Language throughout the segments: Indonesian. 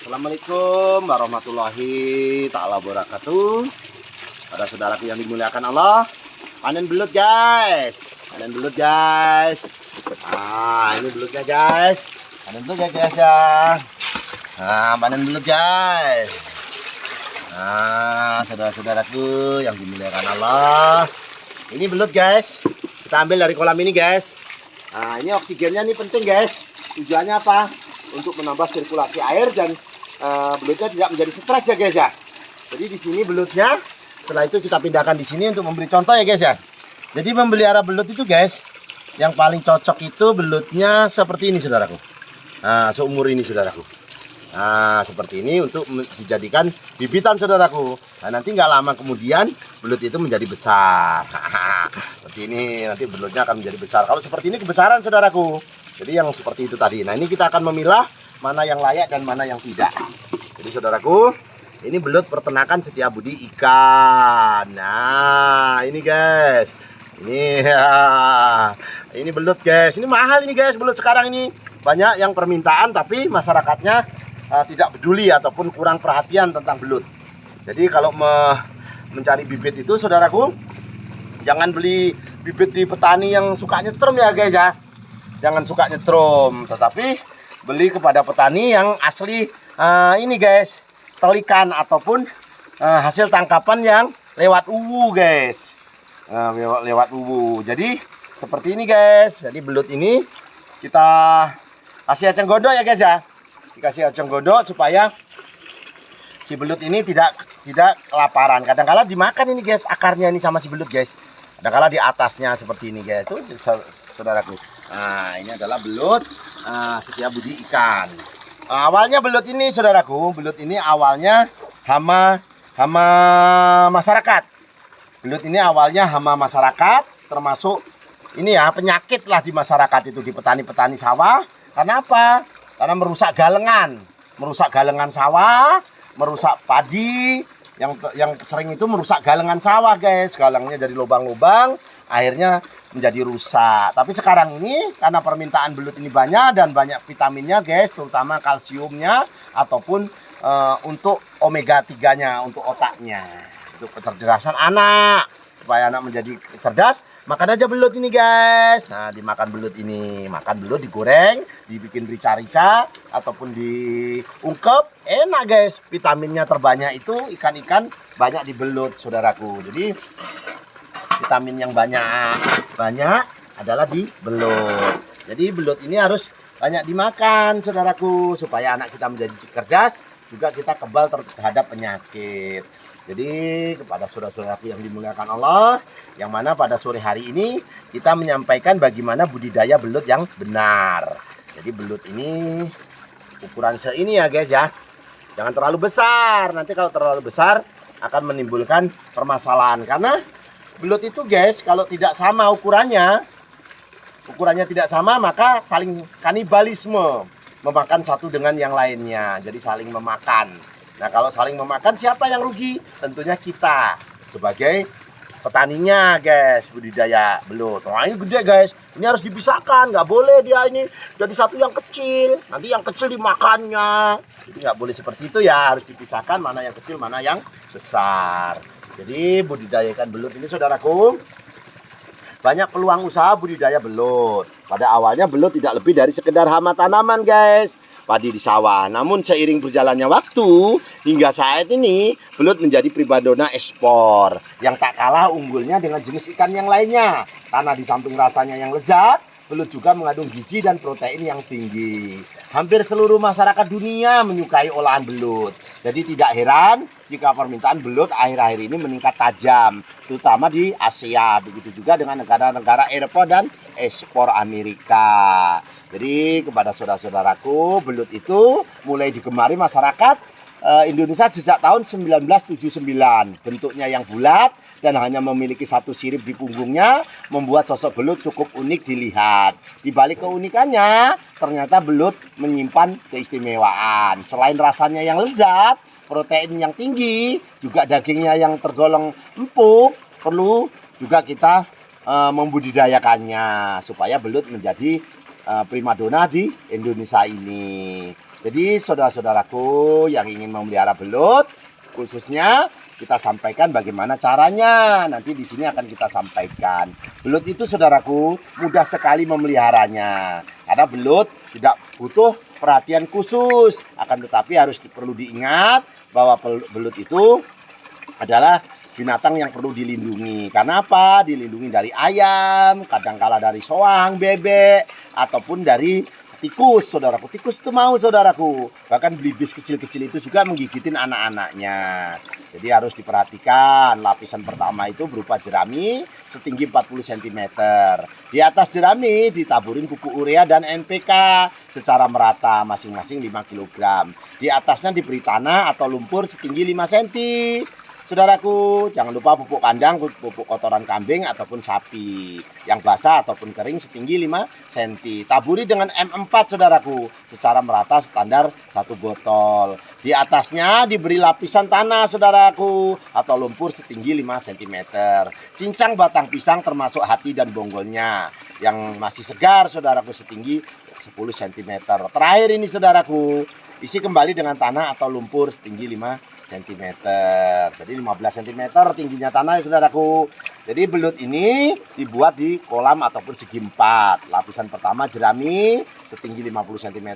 Assalamualaikum warahmatullahi ta'ala wabarakatuh. Pada saudaraku yang dimuliakan Allah, panen belut guys. Panen belut guys. Ini belutnya guys. Panen belut ya guys ya. Panen belut guys. Saudara-saudaraku yang dimuliakan Allah, ini belut guys. Kita ambil dari kolam ini guys. Ini oksigennya nih penting guys. Tujuannya apa? Untuk menambah sirkulasi air dan belutnya tidak menjadi stres ya guys ya. Jadi di sini belutnya, setelah itu kita pindahkan di sini untuk memberi contoh ya guys ya. Jadi memelihara belut itu guys, yang paling cocok itu belutnya seperti ini saudaraku. Seumur ini saudaraku. Seperti ini untuk dijadikan bibitan saudaraku. Nanti nggak lama kemudian belut itu menjadi besar. Seperti ini nanti belutnya akan menjadi besar. Kalau seperti ini kebesaran saudaraku. Jadi yang seperti itu tadi. Nah ini kita akan memilah mana yang layak dan mana yang tidak. Jadi saudaraku, ini belut peternakan Setiabudi ikan. Nah ini guys, ini belut guys. Ini mahal ini guys, belut sekarang ini banyak yang permintaan tapi masyarakatnya tidak peduli ataupun kurang perhatian tentang belut. Jadi kalau mencari bibit itu saudaraku, jangan beli bibit di petani yang suka nyetrum ya guys ya. Jangan suka nyetrum, tetapi beli kepada petani yang asli ini guys, telikan ataupun hasil tangkapan yang lewat uwu guys. Lewat uwu. Jadi seperti ini guys. Jadi belut ini kita kasih eceng gondok ya guys ya. Dikasih eceng gondok supaya si belut ini tidak kelaparan. Kadang-kala dimakan ini guys, akarnya ini sama si belut guys. Kadang-kala di atasnya seperti ini guys. Tuh saudaraku. Ini adalah belut Setiabudi ikan. Awalnya belut ini saudaraku, belut ini awalnya hama masyarakat. Belut ini awalnya hama masyarakat, termasuk ini ya penyakit lah di masyarakat itu, di petani-petani sawah. Karena apa? Karena merusak galengan sawah, merusak padi. Yang sering itu merusak galengan sawah guys. Galangnya dari lubang-lubang, akhirnya menjadi rusak. Tapi sekarang ini karena permintaan belut ini banyak dan banyak vitaminnya guys, terutama kalsiumnya ataupun untuk omega 3-nya untuk otaknya, untuk kecerdasan anak. Supaya anak menjadi cerdas, makan aja belut ini guys. Dimakan belut ini, makan belut digoreng, dibikin rica-rica ataupun diungkep, enak guys. Vitaminnya terbanyak itu ikan-ikan banyak di belut saudaraku. Jadi vitamin yang banyak adalah di belut. Jadi belut ini harus banyak dimakan saudaraku, supaya anak kita menjadi cerdas, juga kita kebal terhadap penyakit. Jadi kepada saudara-saudaraku yang dimuliakan Allah, yang mana pada sore hari ini kita menyampaikan bagaimana budidaya belut yang benar. Jadi belut ini ukuran seini ya guys ya. Jangan terlalu besar, nanti kalau terlalu besar akan menimbulkan permasalahan. Karena belut itu guys, kalau tidak sama ukurannya tidak sama, maka saling kanibalisme, memakan satu dengan yang lainnya. Jadi saling memakan. Nah kalau saling memakan, siapa yang rugi? Tentunya kita sebagai petaninya guys, budidaya belut. Wah ini gede guys, ini harus dipisahkan, nggak boleh dia ini jadi satu yang kecil, nanti yang kecil dimakannya. Jadi nggak boleh seperti itu ya, harus dipisahkan mana yang kecil, mana yang besar. Jadi budidaya ikan belut ini saudaraku, banyak peluang usaha budidaya belut. Pada awalnya belut tidak lebih dari sekedar hama tanaman guys, padi di sawah. Namun seiring berjalannya waktu hingga saat ini belut menjadi primadona ekspor yang tak kalah unggulnya dengan jenis ikan yang lainnya. Karena di samping rasanya yang lezat, belut juga mengandung gizi dan protein yang tinggi. Hampir seluruh masyarakat dunia menyukai olahan belut. Jadi tidak heran jika permintaan belut akhir-akhir ini meningkat tajam, terutama di Asia. Begitu juga dengan negara-negara Eropa dan ekspor Amerika. Jadi kepada saudara-saudaraku, belut itu mulai digemari masyarakat Indonesia sejak tahun 1979. Bentuknya yang bulat dan hanya memiliki satu sirip di punggungnya membuat sosok belut cukup unik dilihat. Di balik keunikannya, ternyata belut menyimpan keistimewaan. Selain rasanya yang lezat, protein yang tinggi, juga dagingnya yang tergolong empuk, perlu juga kita membudidayakannya supaya belut menjadi primadona di Indonesia ini. Jadi saudara-saudaraku yang ingin memelihara belut, khususnya kita sampaikan bagaimana caranya. Nanti di sini akan kita sampaikan. Belut itu saudaraku mudah sekali memeliharanya. Karena belut tidak butuh perhatian khusus. Akan tetapi harus perlu diingat bahwa belut itu adalah binatang yang perlu dilindungi. Karena apa? Dilindungi dari ayam, kadangkala dari soang, bebek, ataupun dari tikus, saudaraku. Tikus itu mau, saudaraku. Bahkan belibis kecil-kecil itu juga menggigitin anak-anaknya. Jadi harus diperhatikan. Lapisan pertama itu berupa jerami setinggi 40 cm. Di atas jerami ditaburin pupuk urea dan NPK secara merata masing-masing 5 kg. Di atasnya diberi tanah atau lumpur setinggi 5 cm. Saudaraku, jangan lupa pupuk kandang, pupuk kotoran kambing ataupun sapi yang basah ataupun kering setinggi 5 cm. Taburi dengan M4, saudaraku, secara merata standar 1 botol. Di atasnya diberi lapisan tanah, saudaraku, atau lumpur setinggi 5 cm. Cincang batang pisang termasuk hati dan bonggolnya yang masih segar, saudaraku, setinggi 10 cm. Terakhir ini, saudaraku, isi kembali dengan tanah atau lumpur setinggi 5 cm. Jadi 15 cm tingginya tanah, ya saudaraku. Jadi belut ini dibuat di kolam ataupun segi 4. Lapisan pertama jerami setinggi 50 cm.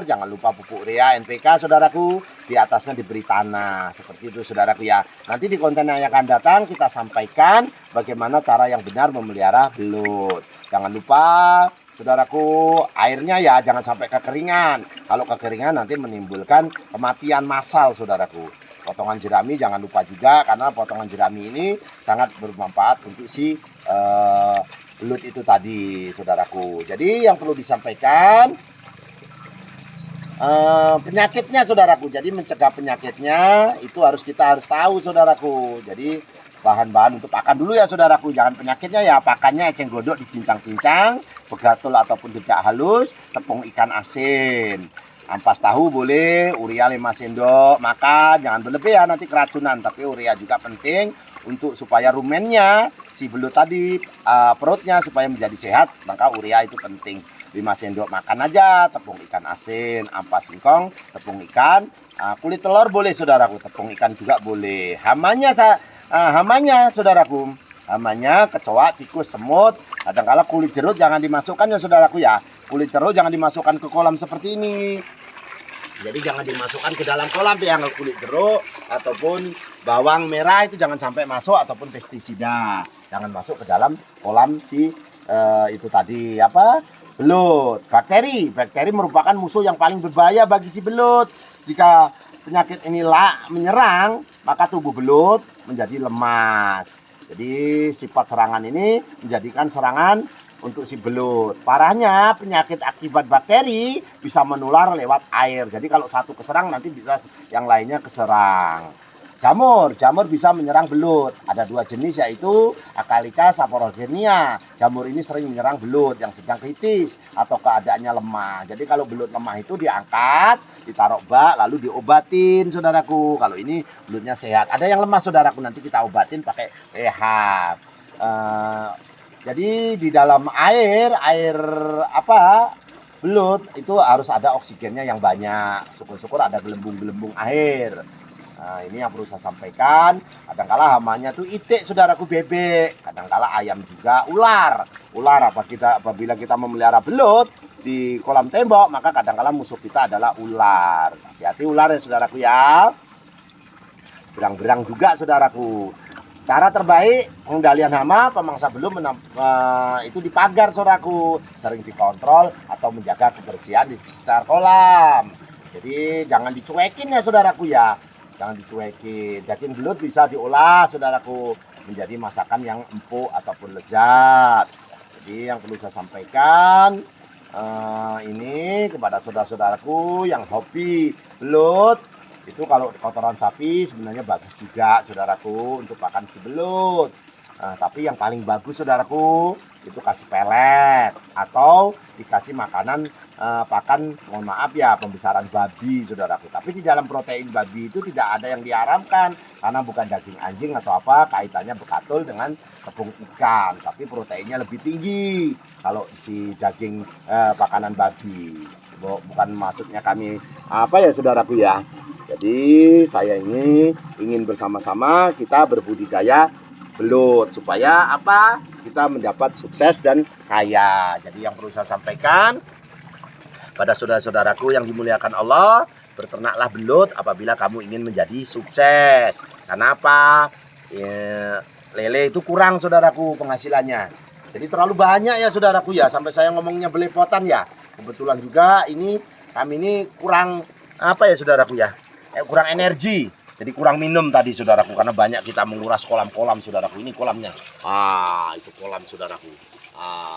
Jangan lupa pupuk urea NPK, saudaraku. Di atasnya diberi tanah. Seperti itu, saudaraku, ya. Nanti di konten yang akan datang kita sampaikan bagaimana cara yang benar memelihara belut. Jangan lupa, saudaraku, airnya ya jangan sampai kekeringan. Kalau kekeringan nanti menimbulkan kematian massal, saudaraku. Potongan jerami jangan lupa juga, karena potongan jerami ini sangat bermanfaat untuk si belut itu tadi, saudaraku. Jadi yang perlu disampaikan penyakitnya, saudaraku. Jadi mencegah penyakitnya itu kita harus tahu, saudaraku. Jadi bahan-bahan untuk pakan dulu ya, saudaraku. Jangan penyakitnya ya, pakannya eceng gondok dicincang-cincang, begatul ataupun tidak halus, tepung ikan asin. Ampas tahu boleh, urea 5 sendok makan, jangan berlebihan nanti keracunan. Tapi urea juga penting untuk supaya rumennya si belut tadi, perutnya supaya menjadi sehat, maka urea itu penting. 5 sendok makan aja, tepung ikan asin, ampas singkong, tepung ikan, kulit telur boleh, saudaraku, tepung ikan juga boleh. Hamanya saudaraku, hamanya kecoa, tikus, semut, kadangkala kulit jeruk jangan dimasukkan ya, saudaraku, ya. Kulit jeruk jangan dimasukkan ke kolam seperti ini. Jadi jangan dimasukkan ke dalam kolam yang kulit jeruk ataupun bawang merah itu jangan sampai masuk, ataupun pestisida. Jangan masuk ke dalam kolam si itu tadi apa? Belut. Bakteri merupakan musuh yang paling berbahaya bagi si belut. Jika penyakit ini menyerang, maka tubuh belut menjadi lemas. Jadi sifat serangan ini menjadikan serangan untuk si belut. Parahnya penyakit akibat bakteri bisa menular lewat air. Jadi kalau satu keserang nanti bisa yang lainnya keserang. Jamur bisa menyerang belut. Ada 2 jenis, yaitu Acarika saporogenia. Jamur ini sering menyerang belut yang sedang kritis atau keadaannya lemah. Jadi kalau belut lemah itu diangkat, ditaruh bak, lalu diobatin, saudaraku. Kalau ini belutnya sehat. Ada yang lemah, saudaraku, nanti kita obatin pakai pH. Jadi di dalam air belut itu harus ada oksigennya yang banyak. Syukur-syukur ada gelembung-gelembung air. Nah, ini yang perlu saya sampaikan. Kadangkala hamanya tuh itik, saudaraku, bebek. Kadangkala ayam juga, ular. Apabila kita memelihara belut di kolam tembok, maka kadangkala musuh kita adalah ular. Hati-hati ular ya, saudaraku, ya. Berang-berang juga, saudaraku. Cara terbaik pengendalian hama pemangsa belum itu dipagar, saudaraku. Sering dikontrol atau menjaga kebersihan di sekitar kolam. Jadi jangan dicuekin ya, saudaraku, ya. Jangan dicuekin. Daging belut bisa diolah, saudaraku, menjadi masakan yang empuk ataupun lezat. Jadi yang perlu saya sampaikan ini kepada saudara-saudaraku yang hobi belut. Itu kalau kotoran sapi sebenarnya bagus juga, saudaraku, untuk pakan si belut. Nah, tapi yang paling bagus, saudaraku, itu kasih pelet atau dikasih makanan pakan, mohon maaf ya, pembesaran babi, saudaraku. Tapi di dalam protein babi itu tidak ada yang diharamkan, karena bukan daging anjing atau apa, kaitannya bekatul dengan tepung ikan. Tapi proteinnya lebih tinggi kalau si daging pakanan babi. bukan maksudnya kami apa ya saudaraku ya. Jadi saya ini ingin bersama-sama kita berbudidaya belut supaya apa? Kita mendapat sukses dan kaya. Jadi yang perlu saya sampaikan pada saudara-saudaraku yang dimuliakan Allah, berternaklah belut apabila kamu ingin menjadi sukses. Kenapa? Lele itu kurang saudaraku penghasilannya. Jadi terlalu banyak ya saudaraku ya, sampai saya ngomongnya belepotan ya. Kebetulan juga ini kami ini kurang apa ya saudaraku ya, kurang energi. Jadi kurang minum tadi saudaraku, karena banyak kita menguras kolam-kolam saudaraku. Ini kolamnya. Itu kolam saudaraku.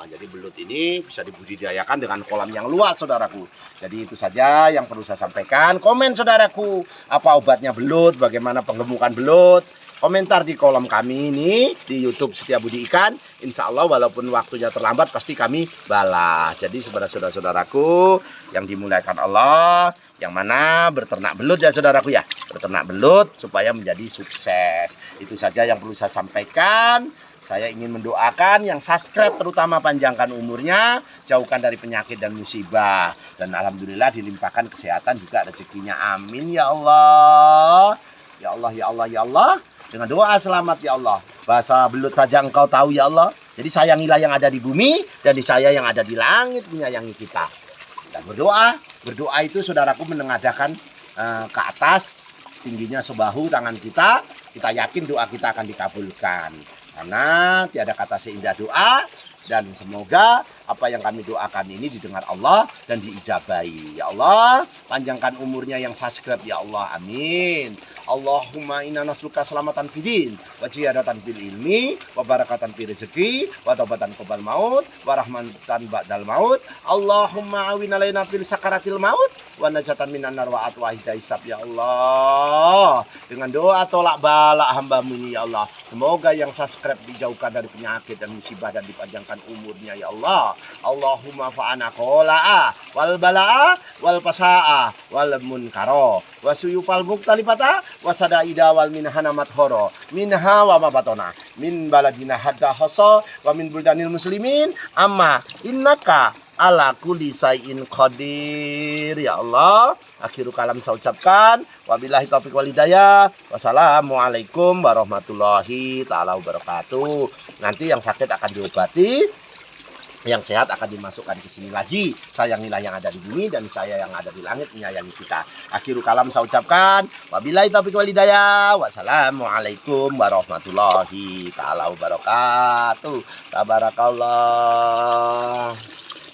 Jadi belut ini bisa dibudidayakan dengan kolam yang luas saudaraku. Jadi itu saja yang perlu saya sampaikan. Komen saudaraku, apa obatnya belut, bagaimana penggemukan belut. Komentar di kolom kami ini di YouTube Setia Budi Ikan. Insya Allah walaupun waktunya terlambat pasti kami balas. Jadi saudara-saudaraku yang dimuliakan Allah, yang mana berternak belut ya saudaraku ya, berternak belut supaya menjadi sukses. Itu saja yang perlu saya sampaikan. Saya ingin mendoakan yang subscribe terutama panjangkan umurnya, jauhkan dari penyakit dan musibah, dan alhamdulillah dilimpahkan kesehatan juga rezekinya. Amin ya Allah. Ya Allah, ya Allah, ya Allah. Dengan doa selamat ya Allah. Bahasa belut saja engkau tahu ya Allah. Jadi sayangilah yang ada di bumi, dan di saya yang ada di langit menyayangi kita. Dan berdoa itu saudaraku menengadahkan ke atas, tingginya sebahu tangan kita. Kita yakin doa kita akan dikabulkan. Karena tiada kata seindah doa. Dan semoga apa yang kami doakan ini didengar Allah dan diijabahi. Ya Allah, panjangkan umurnya yang subscribe ya Allah. Amin. Allahumma inna nasluka selamatan fidin, wa ziyadatan fil ilmi, wa barakatan fil rezeki, wa taubatan qabal maut, wa rahmatan ba'dal maut. Allahumma awin alaina fil sakaratil maut, wa najatan minan nar wa atwa hisab ya Allah. Dengan doa tolak bala hamba-Mu ini ya Allah. Semoga yang subscribe dijauhkan dari penyakit dan musibah dan dipanjangkan umurnya ya Allah. Allahumma fa'ana qola'a wal bala'a wal pasa'a wal munkaro wa suyufal muktalifata wa sadaida wal minhana mathoro minha wa mabatona min baladina hadda hasa wa min buldanil muslimin amma innaka ala kulli syai'in qadir ya Allah. Akhirul kalam saya ucapkan wabillahi taufiq wal hidayah. Wassalamualaikum warahmatullahi taala wabarakatuh. Nanti yang sakit akan diobati, yang sehat akan dimasukkan ke sini lagi. Sayangilah yang ada di bumi, dan saya yang ada di langit menyayangi kita. Akhirul kalam saya ucapkan wabillahi taufiq wal hidayah. Wassalamualaikum warahmatullahi taala wabarakatuh. Tabarakallah.